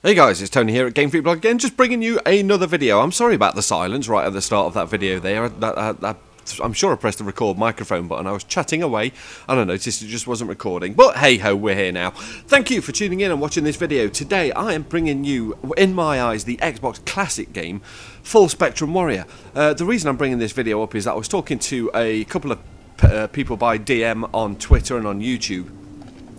Hey guys, it's Tony here at Game Freak Blog again, just bringing you another video. I'm sorry about the silence right at the start of that video there. I'm sure I pressed the record microphone button. I was chatting away and I noticed it just wasn't recording. But hey ho, we're here now. Thank you for tuning in and watching this video. Today I am bringing you, in my eyes, the Xbox classic game, Full Spectrum Warrior. The reason I'm bringing this video up is that I was talking to a couple of people by DM on Twitter and on YouTube.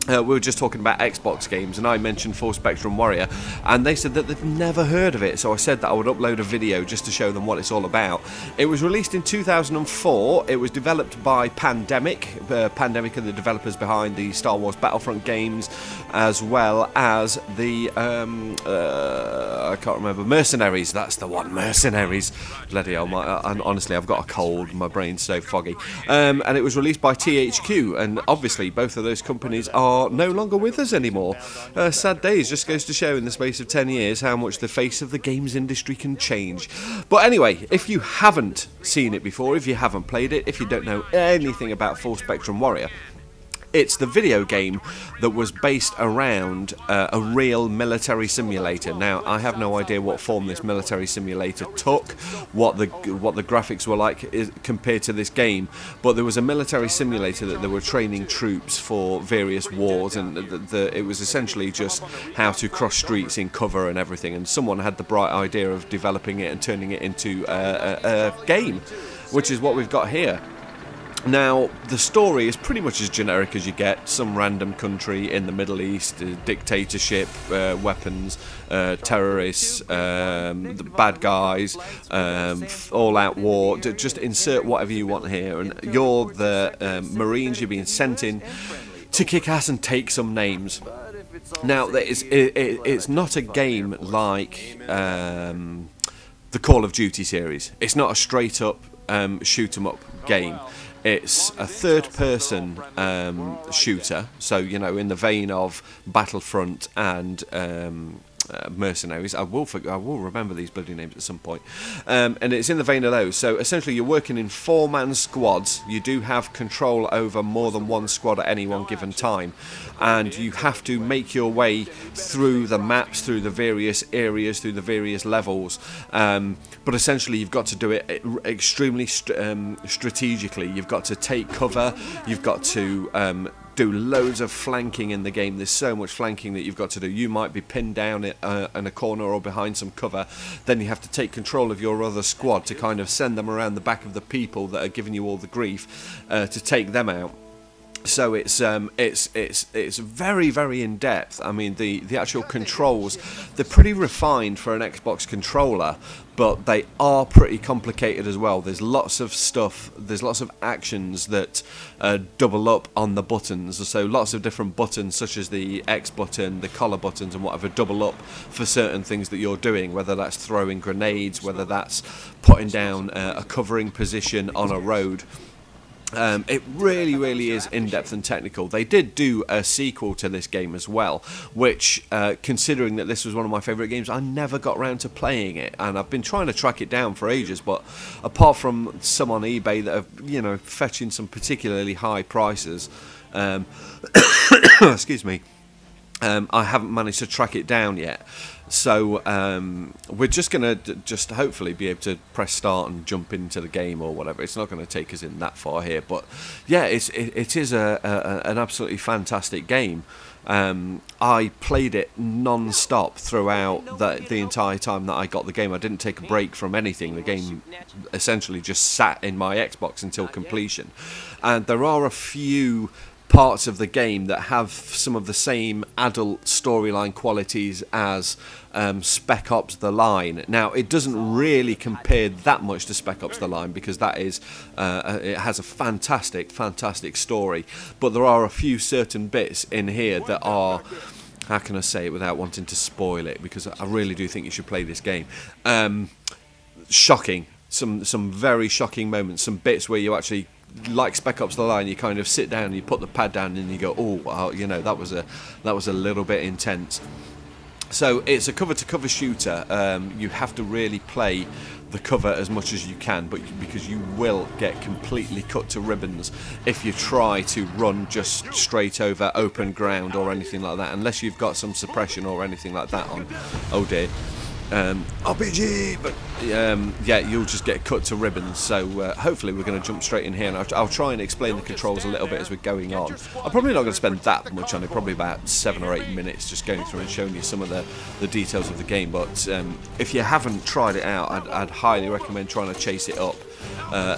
We were just talking about Xbox games and I mentioned Full Spectrum Warrior and they said that they've never heard of it, so I said that I would upload a video just to show them what it's all about. It was released in 2004, it was developed by Pandemic. Pandemic are the developers behind the Star Wars Battlefront games, as well as the, I can't remember, Mercenaries, that's the one, Mercenaries. Bloody hell, honestly I've got a cold, my brain's so foggy. And it was released by THQ, and obviously both of those companies are no longer with us anymore. Sad days, just goes to show in the space of 10 years how much the face of the games industry can change. But anyway, if you haven't seen it before, if you haven't played it, if you don't know anything about Full Spectrum Warrior, it's the video game that was based around a real military simulator. Now, I have no idea what form this military simulator took, what the graphics were like compared to this game, but there was a military simulator that they were training troops for various wars, and it was essentially just how to cross streets in cover and everything, and someone had the bright idea of developing it and turning it into a game, which is what we've got here. Now, the story is pretty much as generic as you get. Some random country in the Middle East, dictatorship, weapons, terrorists, the bad guys, all-out war. Just insert whatever you want here. And you're the Marines, you're being sent in to kick ass and take some names. Now, it's not a game like the Call of Duty series. It's not a straight-up shoot-'em-up game. It's a third-person shooter, so, you know, in the vein of Battlefront and Mercenaries. I will remember these bloody names at some point. And it's in the vein of those. So essentially you're working in four-man squads. You do have control over more than one squad at any one given time, and you have to make your way through the maps, through the various areas, through the various levels. But essentially you've got to do it extremely strategically. You've got to take cover. You've got to do loads of flanking in the game. There's so much flanking that you've got to do. You might be pinned down in a corner or behind some cover. Then you have to take control of your other squad to kind of send them around the back of the people that are giving you all the grief to take them out. So it's very, very in depth. I mean, the actual controls, they're pretty refined for an Xbox controller, but they are pretty complicated as well. There's lots of stuff, there's lots of actions that double up on the buttons. So lots of different buttons, such as the X button, the collar buttons and whatever, double up for certain things that you're doing, whether that's throwing grenades, whether that's putting down a covering position on a road. It really, really is in-depth and technical. They did do a sequel to this game as well, which, considering that this was one of my favourite games, I never got round to playing it, and I've been trying to track it down for ages, but apart from some on eBay that are, you know, fetching some particularly high prices, excuse me, I haven't managed to track it down yet. So we're just going to hopefully be able to press start and jump into the game or whatever. It's not going to take us in that far here, but yeah, it is an absolutely fantastic game. I played it non-stop throughout the entire time that I got the game. I didn't take a break from anything. The game essentially just sat in my Xbox until completion. And there are a few parts of the game that have some of the same adult storyline qualities as Spec Ops The Line. Now, it doesn't really compare that much to Spec Ops The Line, because that is it has a fantastic, fantastic story, but there are a few certain bits in here that are, how can I say it without wanting to spoil it, because I really do think you should play this game. Shocking. Some very shocking moments, some bits where you actually, like Spec Ops The Line, you kind of sit down and you put the pad down and you go, oh, you know, that was a little bit intense. So it's a cover-to-cover shooter. You have to really play the cover as much as you can, but because you will get completely cut to ribbons if you try to run just straight over open ground or anything like that, unless you've got some suppression or anything like that on. Oh dear. RPG, but yeah, you'll just get cut to ribbons. So hopefully we're going to jump straight in here, and I'll try and explain the controls a little bit as we're going on. I'm probably not going to spend that much on it, probably about 7 or 8 minutes just going through and showing you some of the details of the game. But if you haven't tried it out, I'd highly recommend trying to chase it up,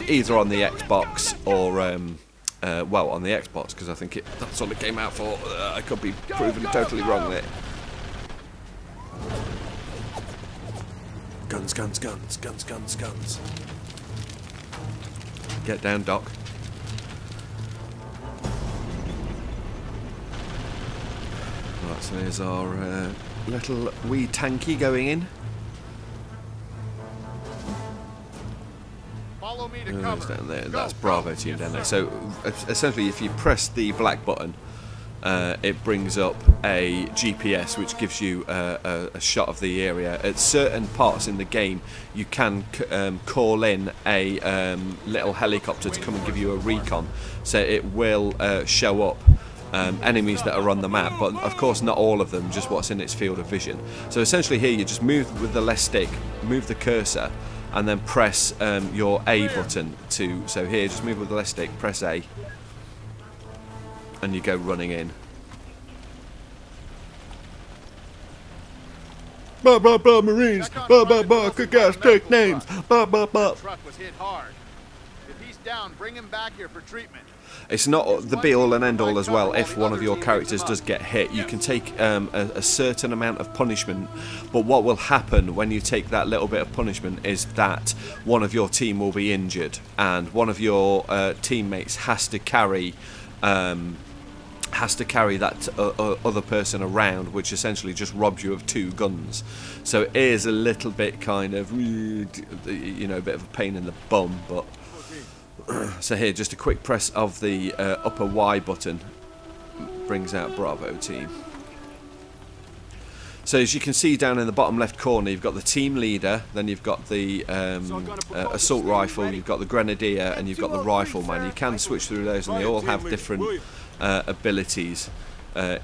either on the Xbox or well, on the Xbox, because I think that's what it came out for. I could be proven totally wrong there. Guns, guns, guns, guns, guns, guns. Get down, Doc. Right, so here's our little wee tanky going in. Follow me to cover. Down there. That's Bravo team down there. So essentially, if you press the black button, it brings up a GPS which gives you a shot of the area. At certain parts in the game you can call in a little helicopter to come and give you a recon, so it will show up enemies that are on the map, but of course not all of them, just what's in its field of vision. So essentially here you just move with the left stick, move the cursor, and then press your A button to, so here just move with the left stick, press A, and you go running in. Blah blah blah Marines, blah blah blah kick ass, take names, blah blah blah. Truck was hit hard. If he's down, bring him back here for treatment. It's not the be all and end all as well. If one of your characters does get hit, you can take a certain amount of punishment, but what will happen when you take that little bit of punishment is that one of your team will be injured, and one of your teammates has to carry that other person around, which essentially just robs you of 2 guns. So it is a little bit kind of, you know, a bit of a pain in the bum, but so here just a quick press of the upper Y button brings out Bravo team. So as you can see down in the bottom left corner, you've got the team leader, then you've got the assault rifle, you've got the grenadier, and you've got the rifleman. You can switch through those, and they all have different abilities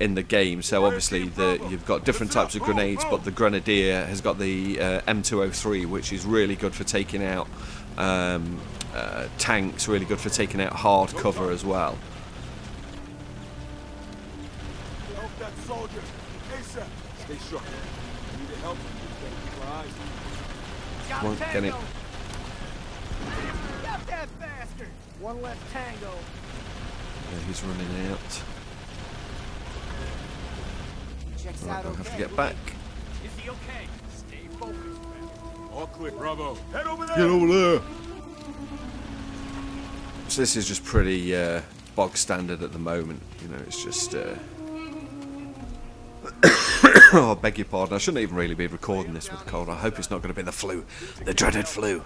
in the game. So obviously you've got different types of grenades, but the grenadier has got the M203, which is really good for taking out tanks, really good for taking out hard cover as well. Stay sharp. You need help. Keep our eyes. Come on, get it. Got that bastard. One less tango. Yeah, he's running out. Checks Right, out I'll okay. have to get back. Is he okay? Stay focused, man. All clear. Bravo. Head over there. Get over there. So this is just pretty bog standard at the moment. You know, it's just. Oh, I beg your pardon. I shouldn't even really be recording this with the cold. I hope it's not going to be the flu, the dreaded flu.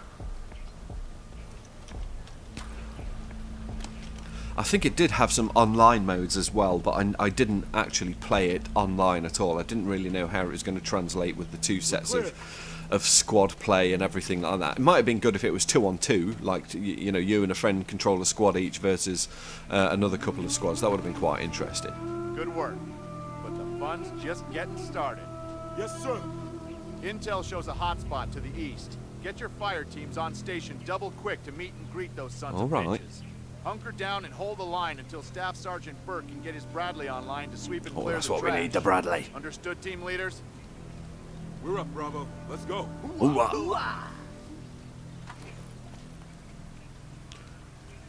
I think it did have some online modes as well, but I didn't actually play it online at all. I didn't really know how it was going to translate with the 2 sets of squad play and everything like that. It might have been good if it was 2-on-2, like you know, you and a friend control a squad each versus another couple of squads. That would have been quite interesting. Good work. But the fun's just getting started. Yes, sir. Intel shows a hotspot to the east. Get your fire teams on station double quick to meet and greet those sons of bitches. Hunker down and hold the line until Staff Sergeant Burke can get his Bradley online to sweep and clear that's the what trash. we need, the Bradley. Understood, team leaders? We're up, Bravo. Let's go. Ooh-ah.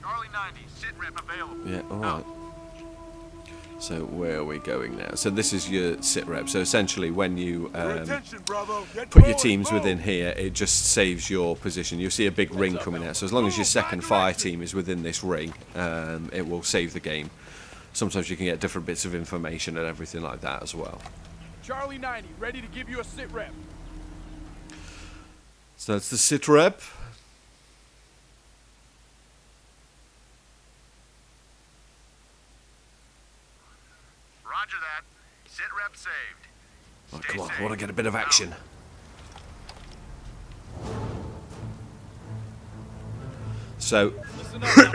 Charlie 90, sit rep available. Yeah, alright. So where are we going now? So this is your sit rep. So essentially when you put your teams within here, it just saves your position. You'll see a big ring coming out. So as long as your second fire team is within this ring, it will save the game. Sometimes you can get different bits of information and everything like that as well. Charlie 90, ready to give you a sit rep. So that's the sit rep. Roger that. Sit rep saved. Right, come on, I want to get a bit of action. So,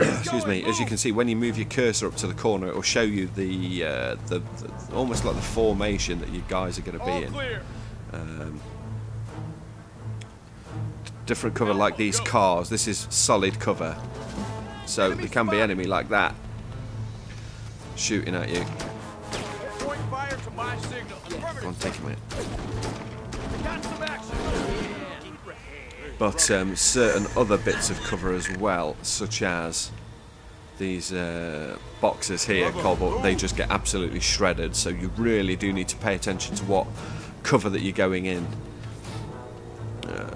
excuse me, as you can see, when you move your cursor up to the corner, it will show you the almost like the formation that you guys are going to be in. Different cover like these cars. This is solid cover. So there can be enemy like that shooting at you. Point fire to my signal. Go on, take a minute. Got some action. But certain other bits of cover as well, such as these boxes here, Cobalt, they just get absolutely shredded. So you really do need to pay attention to what cover that you're going in.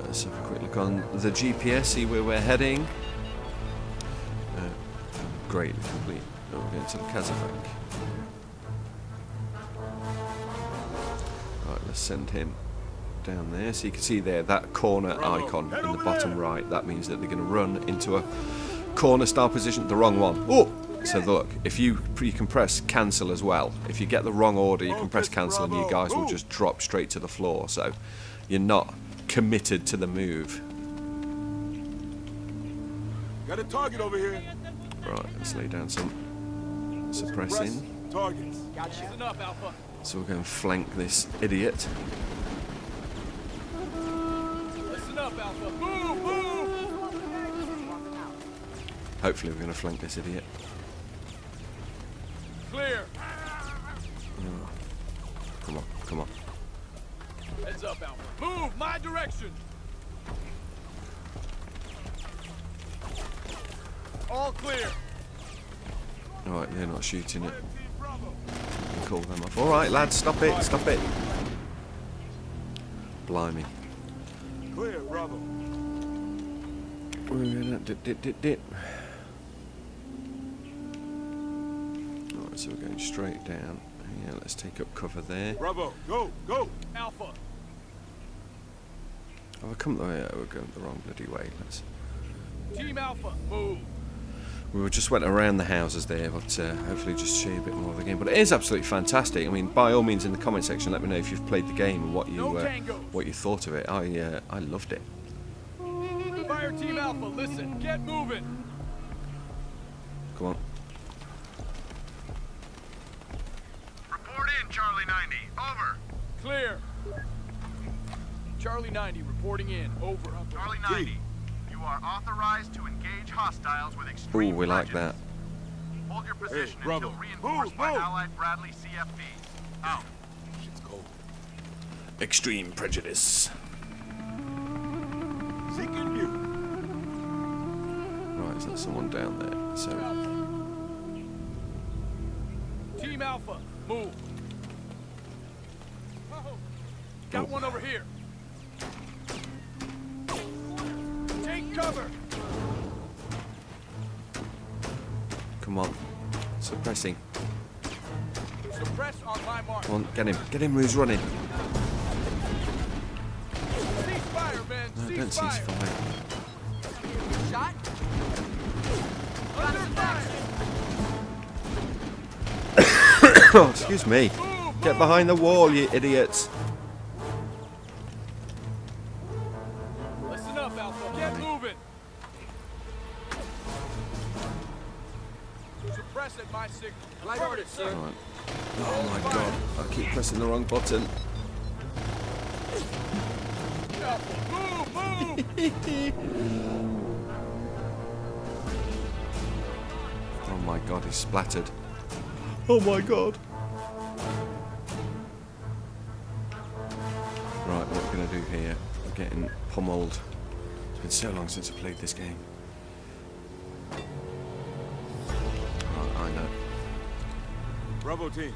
Let's have a quick look on the GPS, see where we're heading. Greatly complete. Oh, we're going to the Kazakh. Right, let's send him down there. So you can see there that corner icon in the bottom right. That means that they're going to run into a corner style position. The wrong one. Oh! So look, if you can press cancel as well. If you get the wrong order, you can press cancel and you guys will just drop straight to the floor. So you're not committed to the move. Got a target over here. Right, let's lay down some suppressing. Targets. Listen up, Alpha. So we'll go and flank this idiot. Listen up, Alpha. Move, move. Hopefully we're going to flank this idiot. Clear. Oh. Come on, come on. Heads up, Alpha. Move my direction. All clear. Alright, they're not shooting it. Call them off. Alright, lads, stop it, stop it. Blimey. Clear, Bravo. Alright, so we're going straight down. Yeah, let's take up cover there. Bravo, go, go. Alpha. Oh, I come the way. We're going the wrong bloody way. Let's. Team Alpha, move. We just went around the houses there, but hopefully just show you a bit more of the game. But it is absolutely fantastic. I mean, by all means, in the comment section, let me know if you've played the game and what you thought of it. I loved it. Fire Team Alpha, listen, get moving. Come on. Report in, Charlie 90. Over. Clear. Charlie 90 reporting in. Over. Charlie 90. You are authorized to engage hostiles with extreme Ooh, we like prejudice. that. Hold your position Bravo. until reinforced by Move. Allied Bradley CFB. Out. Shit's cold. Extreme prejudice. Seeking view. Right, so there's someone down there. So. Team Alpha, move. Got one over here. Take cover. Come on. Suppressing. Suppress on my mark. Come on, get him. Get him who's running. Cease fire, men. No, Cease don't cease fire. fire. Shot? Under fire. Oh, excuse me. Get behind the wall, you idiots. Listen up, Alpha. Get moving. Suppress at my signal. Like orders, sir. Right. Oh my god, I keep pressing the wrong button. Alpha, move, move. Oh my god, he's splattered. Oh my god. Right, what we're going to do here, we're getting pummeled. It's been so long since I played this game. Right, I know. Bravo team.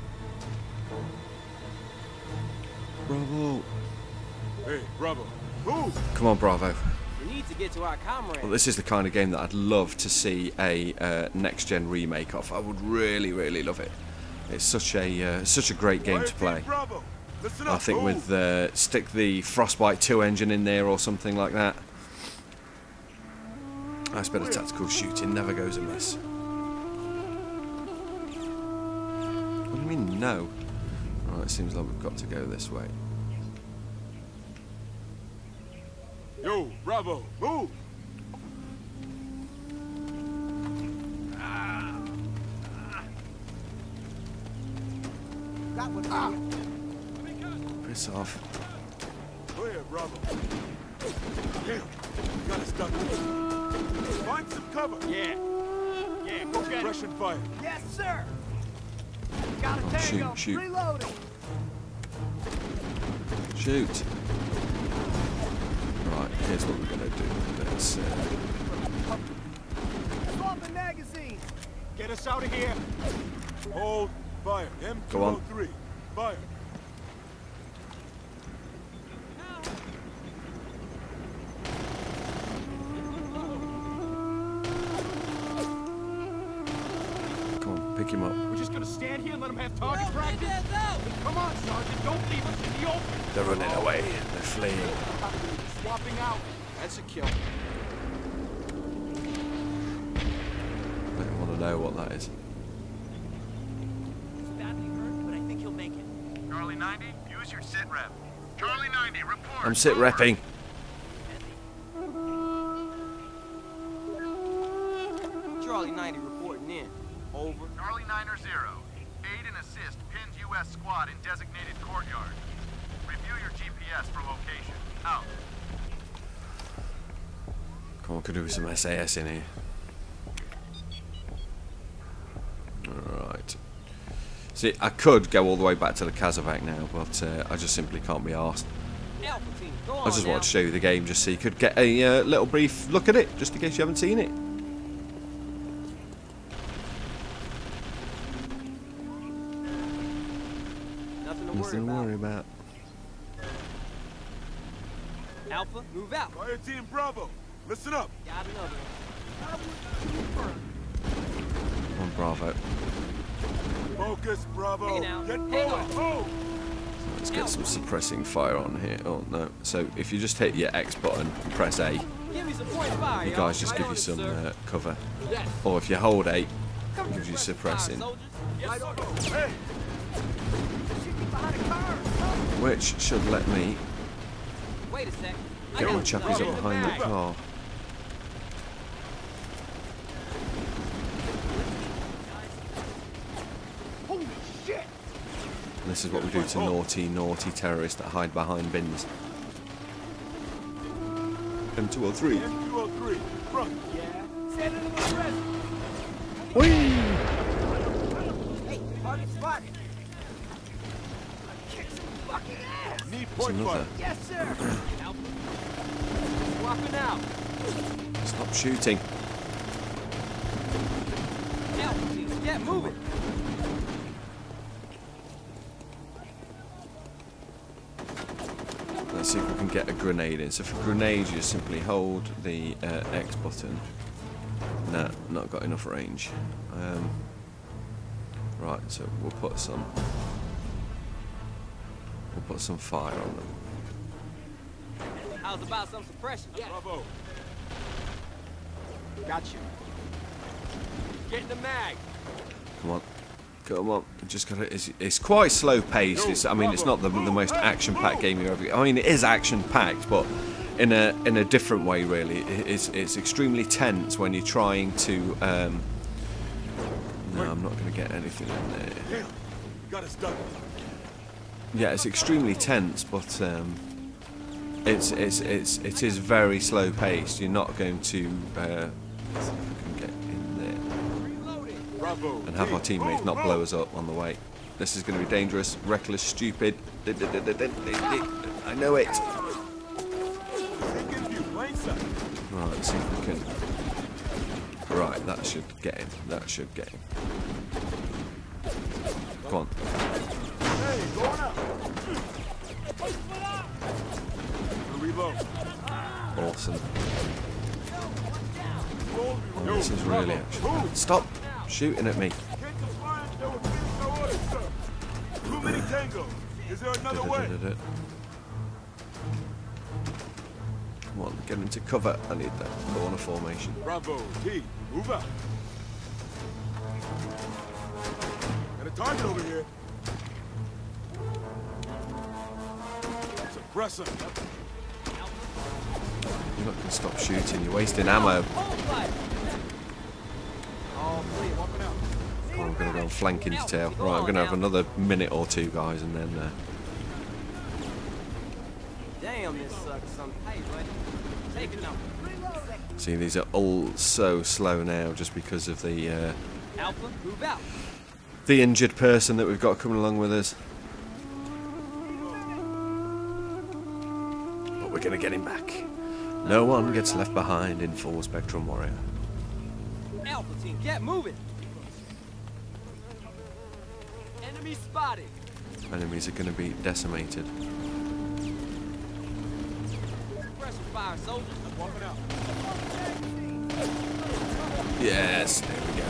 Bravo. Hey, Bravo. Move. Come on, Bravo. We need to get to our comrade. Well, this is the kind of game that I'd love to see a next-gen remake of. I would really, really love it. It's such a great game to play. Bravo. Listen up. I think Move. with stick the Frostbite 2 engine in there or something like that. Nice bit of tactical shooting, never goes amiss. What do you mean no? Right, it seems like we've got to go this way. Yo, Bravo, move! Got one. Piss off. Clear, Bravo. Damn, gotta stop this. Find some cover. Yeah. Yeah, go get it. Russian fire. Yes, sir. Got a tango. Shoot. Reloading. Shoot. Right, here's what we're gonna do. Let's Swap the magazine. Get us out of here. Hold fire. Go on. M203. Fire. come on, pick him up. We're just gonna stand here and let them have target practice? Come on, Sergeant, don't leave us in the open. They're running away. They're fleeing. Swapping out. That's a kill. I want to know what that is. He's badly hurt, but I think he'll make it. Charlie 90, use your sit rep. Charlie 90, report. I'm sit repping. Charlie 90 reporting in. Over. Charlie 9er 0. Aid and assist pinned U.S. squad in designated courtyard. Review your GPS for location. Out. Come on, could do with some SAS in here. Alright. See, I could go all the way back to the Kazovac now, but I just simply can't be arsed. Alpha team, go on I just now. wanted to show you the game just so you could get a little brief look at it, just in case you haven't seen it. Nothing to worry about. about. Alpha, move out. Fire team Bravo. Listen up. Got another one. Come on, Bravo. Focus, Bravo. Hey now, Get hang going. on. Move. Let's get some suppressing fire on here. Oh no. So if you just hit your X button and press A, Give me some point fire, you y'all. guys just Right give on you it, some sir. cover. Yes. Or if you hold A, Come gives you fire, suppressing. soldiers. Yes, sir. Hey, Shoot me behind a car. Which should let me Wait a sec. I get got my the chappies stuff. up behind the car. Holy shit! And this is what we do to naughty, naughty terrorists that hide behind bins. M203. M203. Front. Yeah. Stand in the press. Whee! Hey, target spotted. Kick some fucking ass. Need There's point another. fire. Yes, sir. Alpha. Swapping out. Stop shooting. Alpha team, get moving. Let's see if we can get a grenade in. So for grenades, you simply hold the X button. No, not got enough range. Right, so we'll put some fire on them. How's about some suppression? Yeah. Bravo. Got you. Get in the mag. Come on, come on. Just gotta. It's quite slow paced. It's, I mean, it's not the most action packed game you ever. I mean, it is action packed, but in a different way, really. It's extremely tense when you're trying to. No, I'm not going to get anything in there. Damn. Gotta stop. Yeah, it's extremely tense, but it is very slow paced. You're not going to. Let's see if we can get in there Bravo. and have our teammates not blow us up on the way. This is going to be dangerous, reckless, stupid. I know it. Taking view. Plain sight. Right, let's see if we can. Right, that should get him. That should get him. Come on. Hey, going up. Reload. Awesome. Roll, Oh, this is really action. Stop shooting at me. Get the flying. There will finish no order, sir. Too many tangos. Is there another way? Come on, get into cover. I need that corner formation. Bravo. T. Move out. Got a target over here. Suppress him. Look, and stop shooting. You're wasting ammo. Oh, please, walking out. Oh, we're going to go and flank in detail. Right, I'm going to have another minute or two, guys, and then... Damn, this sucks. Some hey, buddy. Take it now. See, these are all so slow now just because of the Alpha, move out. the injured person that we've got coming along with us. But we're going to get him back. No one gets left behind in full Spectrum Warrior. Alpha team, get moving. Enemy spotted. Enemies are going to be decimated. Pressure fire, soldiers. Walking out. Yes, there we go.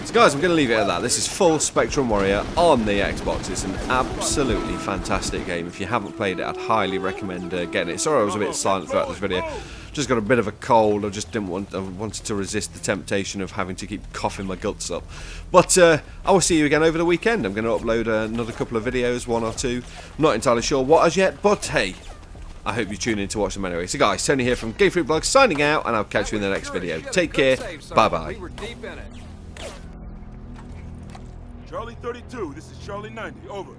So guys, I'm going to leave it at that. This is full Spectrum Warrior on the Xbox. It's an absolutely fantastic game. If you haven't played it, I'd highly recommend getting it. Sorry I was a bit silent throughout this video. Just got a bit of a cold. I just didn't want. I wanted to resist the temptation of having to keep coughing my guts up. But I will see you again over the weekend. I'm going to upload another couple of videos, one or two. I'm not entirely sure what as yet, but hey, I hope you tune in to watch them anyway. So guys, Tony here from Game Freak Blog signing out, and I'll catch you in the next video. Take care. Bye bye. We were deep in it. Charlie 32, this is Charlie 90. Over.